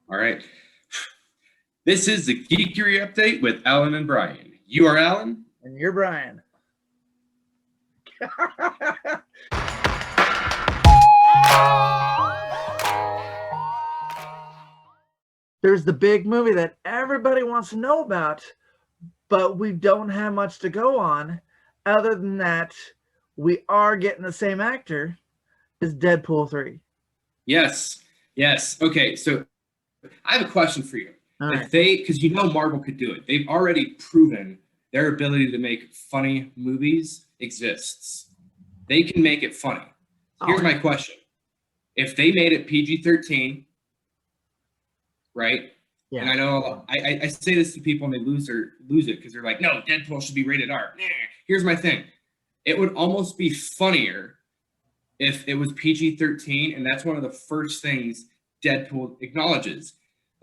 All right. This is the Geekery Update with Alan and Brian. You are Alan. And you're Brian. There's the big movie that everybody wants to know about, but we don't have much to go on. Other than that, we are getting the same actor as Deadpool 3. Yes. Okay, so I have a question for you. All right. Because you know Marvel could do it. They've already proven their ability to make funny movies exists. They can make it funny. Here's my question. If they made it PG-13, right? Yeah. And I know I say this to people and they lose it because they're like, no, Deadpool should be rated R. Here's my thing. It would almost be funnier if it was PG-13, and that's one of the first things Deadpool acknowledges.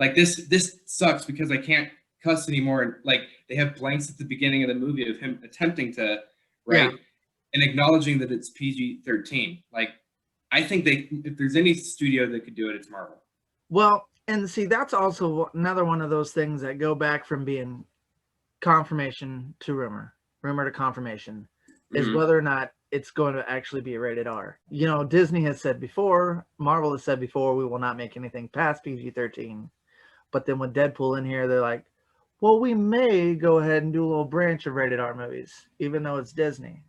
Like, this sucks because I can't cuss anymore. And like, they have blanks at the beginning of the movie of him attempting to, right? Yeah. And acknowledging that it's PG-13. Like, I think if there's any studio that could do it, it's Marvel. Well, and see, that's also another one of those things that go back from being confirmation to rumor to confirmation, is whether or not it's going to actually be rated R. You know, Disney has said before, Marvel has said before, we will not make anything past PG-13. But then with Deadpool in here, they're like, well, we may go ahead and do a little branch of rated R movies, even though it's Disney.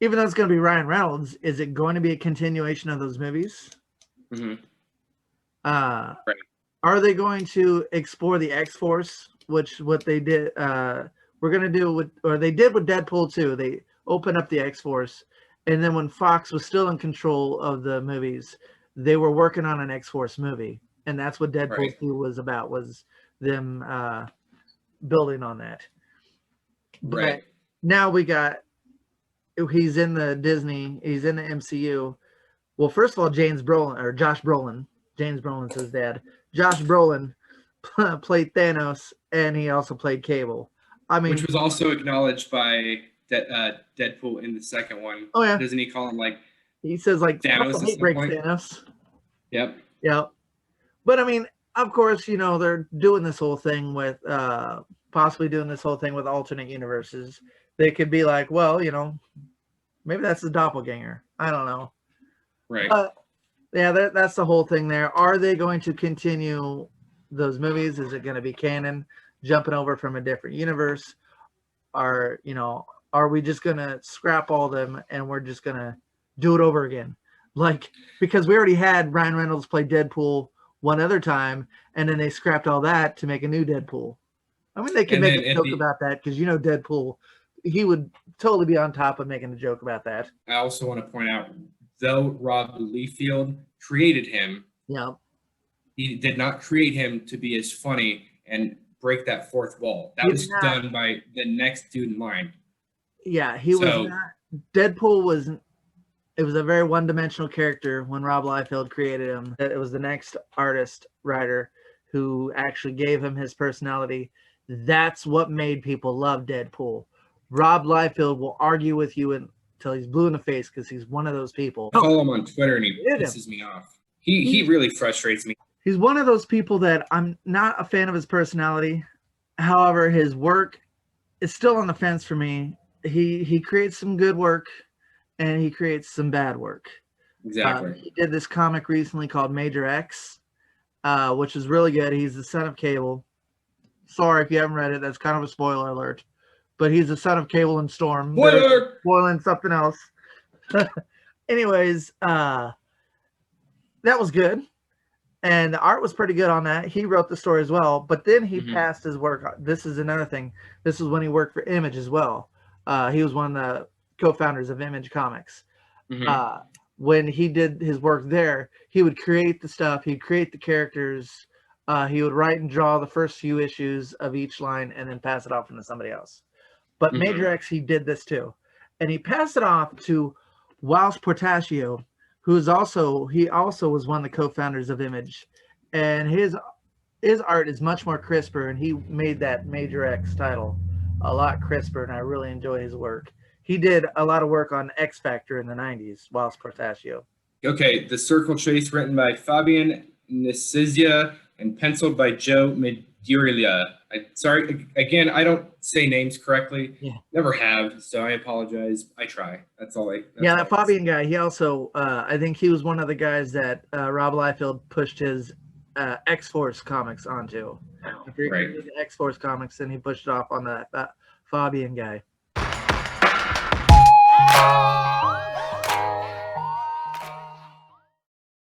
Even though it's going to be Ryan Reynolds, is it going to be a continuation of those movies? Right. Are they going to explore the X-Force, what they did? We're going to do they did with Deadpool 2. They opened up the X-Force, and then when Fox was still in control of the movies, they were working on an X-Force movie, and that's what Deadpool 2 was about, was them building on that. But now he's in the Disney, he's in the MCU. Well, first of all, Josh Brolin, James Brolin's his dad. Josh Brolin played Thanos, and he also played Cable. I mean, which was also acknowledged by Deadpool in the second one. Oh yeah, doesn't he call him like? He says like Thanos. Hate breaks Thanos. Yep. But I mean, of course, you know, they're doing this whole thing with possibly doing this whole thing with alternate universes. They could be like, well, you know, maybe that's the doppelganger. I don't know. Right. Yeah, that's the whole thing there. Are they going to continue those movies? Is it going to be canon, jumping over from a different universe? Are we just going to scrap all of them and we're just going to do it over again? Like, because we already had Ryan Reynolds play Deadpool one other time, and then they scrapped all that to make a new Deadpool. I mean, they can make a joke about that because, you know, Deadpool, he would totally be on top of making a joke about that. I also want to point out, though Rob Liefeld created him, he did not create him to be as funny and break that fourth wall. That was done by the next dude in line. Yeah, was not. Deadpool was. It was a very one-dimensional character when Rob Liefeld created him. It was the next writer who actually gave him his personality. That's what made people love Deadpool. Rob Liefeld will argue with you until he's blue in the face because he's one of those people. I follow him on Twitter and he pisses me off. He really frustrates me. He's one of those people that I'm not a fan of his personality. However, his work is still on the fence for me. He creates some good work and he creates some bad work. Exactly. He did this comic recently called Major X, which is really good. He's the son of Cable. Sorry if you haven't read it. That's kind of a spoiler alert. But he's the son of Cable and Storm. Spoiler! Spoiling something else. Anyways, that was good. And the art was pretty good on that. He wrote the story as well. But then he passed his work. This is another thing. This is when he worked for Image as well. He was one of the co-founders of Image Comics. When he did his work there, he would create the stuff. He'd create the characters. He would write and draw the first few issues of each line and then pass it off to somebody else. But Major X, he did this too. And he passed it off to Whilce Portacio, who is also was one of the co-founders of Image. And his art is much more crisper, and he made that Major X title a lot crisper, and I really enjoy his work. He did a lot of work on X Factor in the 90s, Whilce Portacio. Okay, The Circle Chase, written by Fabian Nicieza, and penciled by Joe Meduria. Sorry, again, I don't say names correctly. Yeah. Never have, so I apologize. I try. That's all I. That's Yeah, all that Fabian guy. He also, I think he was one of the guys that Rob Liefeld pushed his X-Force comics onto. After he Right. did the X-Force comics, and he pushed it off on that Fabian guy.